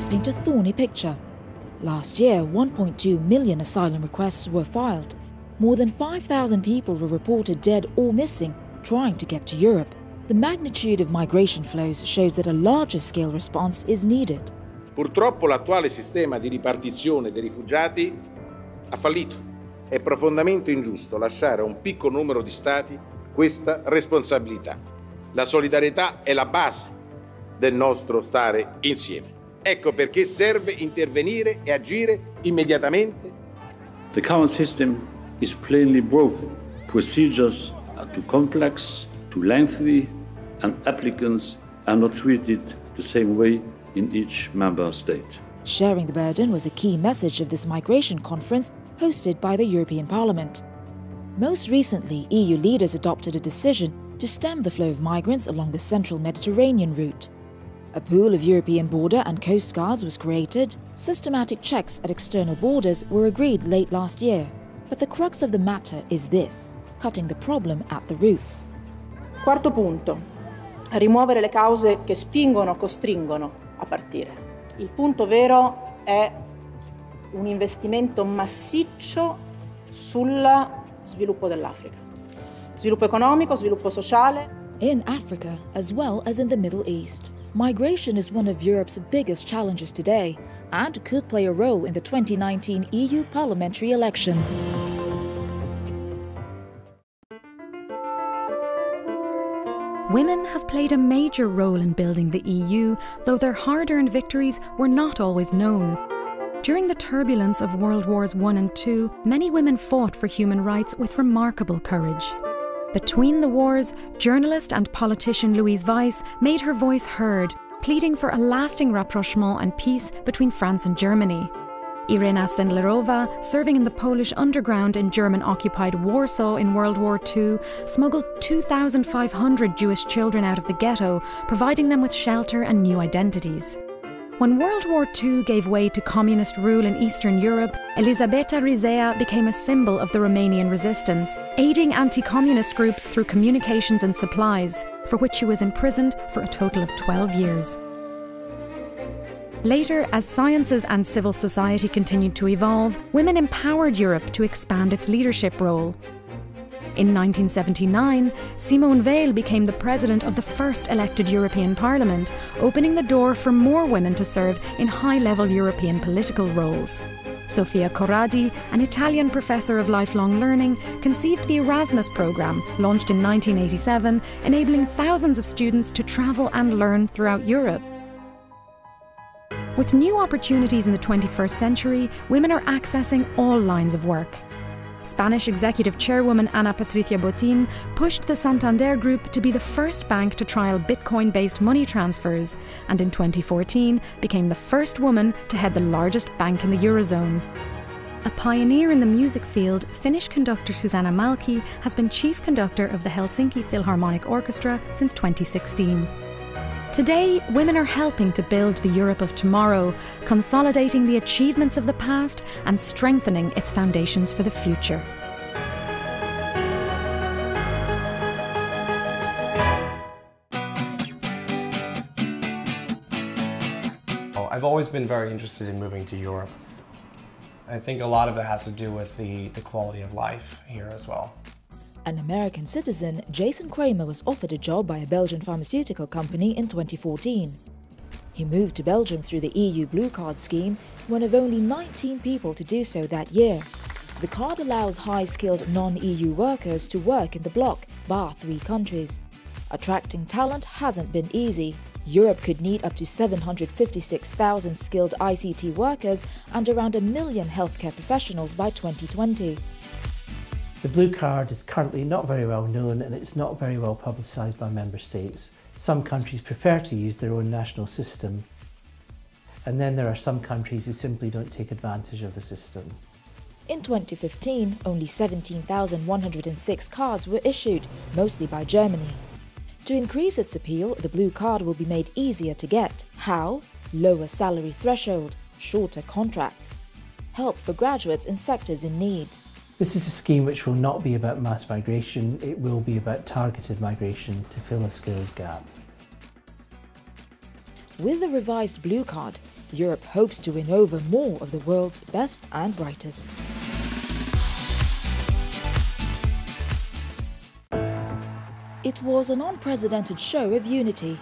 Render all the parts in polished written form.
always paint a thorny picture. Last year, 1.2 million asylum requests were filed. More than 5,000 people were reported dead or missing trying to get to Europe. The magnitude of migration flows shows that a larger-scale response is needed. Purtroppo l'attuale sistema di ripartizione dei rifugiati ha fallito. È profondamente ingiusto lasciare a un piccolo numero di Stati questa responsabilità. La solidarietà è la base del nostro stare insieme. Ecco perché serve intervenire e agire immediatamente. The current system is plainly broken. Procedures are too complex, too lengthy, and applicants are not treated the same way in each member state. Sharing the burden was a key message of this migration conference hosted by the European Parliament. Most recently, EU leaders adopted a decision to stem the flow of migrants along the central Mediterranean route. A pool of European border and coast guards was created. Systematic checks at external borders were agreed late last year. But the crux of the matter is this: cutting the problem at the roots. Quarto punto: rimuovere le cause che spingono o costringono a partire. Il punto vero è un investimento massiccio sul sviluppo dell'Africa. Sviluppo economico, sviluppo sociale. In Africa, as well as in the Middle East, migration is one of Europe's biggest challenges today and could play a role in the 2019 EU parliamentary election. Women have played a major role in building the EU, though their hard-earned victories were not always known. During the turbulence of World Wars I and II, many women fought for human rights with remarkable courage. Between the wars, journalist and politician Louise Weiss made her voice heard, pleading for a lasting rapprochement and peace between France and Germany. Irena Sendlerova, serving in the Polish underground in German-occupied Warsaw in World War II, smuggled 2,500 Jewish children out of the ghetto, providing them with shelter and new identities. When World War II gave way to communist rule in Eastern Europe, Elisabeta Rizea became a symbol of the Romanian resistance, aiding anti-communist groups through communications and supplies, for which she was imprisoned for a total of 12 years. Later, as sciences and civil society continued to evolve, women empowered Europe to expand its leadership role. In 1979, Simone Veil became the president of the first elected European Parliament, opening the door for more women to serve in high-level European political roles. Sofia Corradi, an Italian professor of lifelong learning, conceived the Erasmus programme, launched in 1987, enabling thousands of students to travel and learn throughout Europe. With new opportunities in the 21st century, women are accessing all lines of work. Spanish executive chairwoman Ana Patricia Botín pushed the Santander Group to be the first bank to trial Bitcoin-based money transfers, and in 2014 became the first woman to head the largest bank in the Eurozone. A pioneer in the music field, Finnish conductor Susanna Malki has been chief conductor of the Helsinki Philharmonic Orchestra since 2016. Today, women are helping to build the Europe of tomorrow, consolidating the achievements of the past and strengthening its foundations for the future. I've always been very interested in moving to Europe. I think a lot of it has to do with the quality of life here as well. An American citizen, Jason Kramer, was offered a job by a Belgian pharmaceutical company in 2014. He moved to Belgium through the EU Blue Card scheme, one of only 19 people to do so that year. The card allows high-skilled non-EU workers to work in the bloc, bar 3 countries. Attracting talent hasn't been easy. Europe could need up to 756,000 skilled ICT workers and around 1 million healthcare professionals by 2020. The Blue Card is currently not very well known and it's not very well publicised by member states. Some countries prefer to use their own national system, and then there are some countries who simply don't take advantage of the system. In 2015, only 17,106 cards were issued, mostly by Germany. To increase its appeal, the Blue Card will be made easier to get. How? Lower salary threshold, shorter contracts. Help for graduates in sectors in need. This is a scheme which will not be about mass migration, it will be about targeted migration to fill a skills gap. With the revised Blue Card, Europe hopes to win over more of the world's best and brightest. It was an unprecedented show of unity.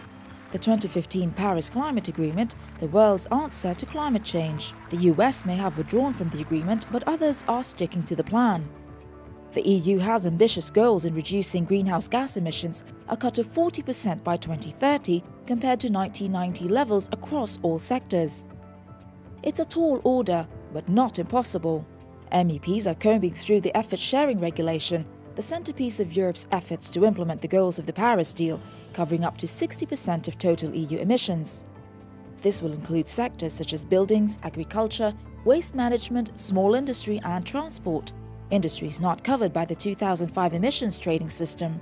The 2015 Paris Climate Agreement, the world's answer to climate change. The US may have withdrawn from the agreement, but others are sticking to the plan. The EU has ambitious goals in reducing greenhouse gas emissions, a cut of 40% by 2030 compared to 1990 levels across all sectors. It's a tall order, but not impossible. MEPs are combing through the effort sharing regulation, the centerpiece of Europe's efforts to implement the goals of the Paris deal, covering up to 60% of total EU emissions. This will include sectors such as buildings, agriculture, waste management, small industry and transport, industries not covered by the 2005 emissions trading system.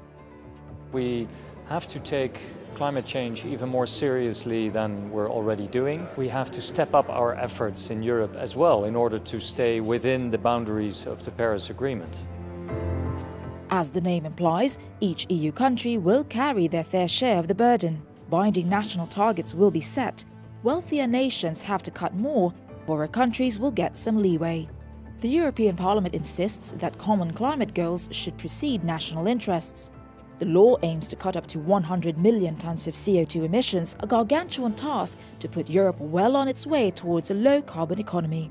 We have to take climate change even more seriously than we're already doing. We have to step up our efforts in Europe as well in order to stay within the boundaries of the Paris Agreement. As the name implies, each EU country will carry their fair share of the burden. Binding national targets will be set. Wealthier nations have to cut more, poorer countries will get some leeway. The European Parliament insists that common climate goals should precede national interests. The law aims to cut up to 100 million tons of CO2 emissions, a gargantuan task to put Europe well on its way towards a low-carbon economy.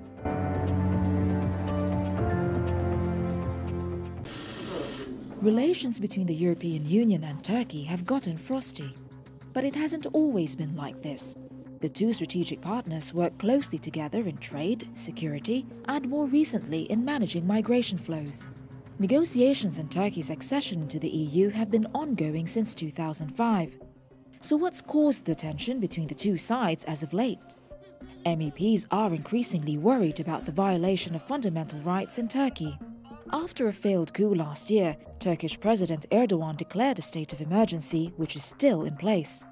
Relations between the European Union and Turkey have gotten frosty. But it hasn't always been like this. The two strategic partners work closely together in trade, security, and more recently in managing migration flows. Negotiations on Turkey's accession into the EU have been ongoing since 2005. So what's caused the tension between the two sides as of late? MEPs are increasingly worried about the violation of fundamental rights in Turkey. After a failed coup last year, Turkish President Erdogan declared a state of emergency, which is still in place.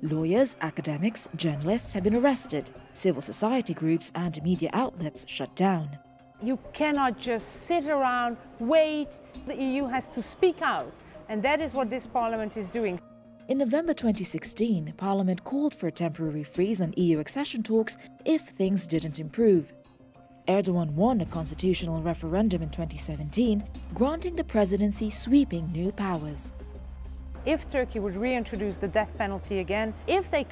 Lawyers, academics, journalists have been arrested, civil society groups and media outlets shut down. You cannot just sit around, wait. The EU has to speak out, and that is what this parliament is doing. In November 2016, Parliament called for a temporary freeze on EU accession talks if things didn't improve. Erdogan won a constitutional referendum in 2017, granting the presidency sweeping new powers. If Turkey would reintroduce the death penalty again, if they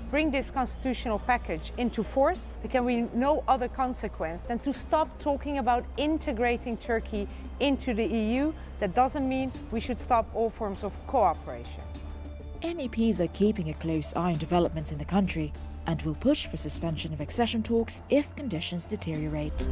bring this constitutional package into force, there can be no other consequence than to stop talking about integrating Turkey into the EU. That doesn't mean we should stop all forms of cooperation. MEPs are keeping a close eye on developments in the country and will push for suspension of accession talks if conditions deteriorate.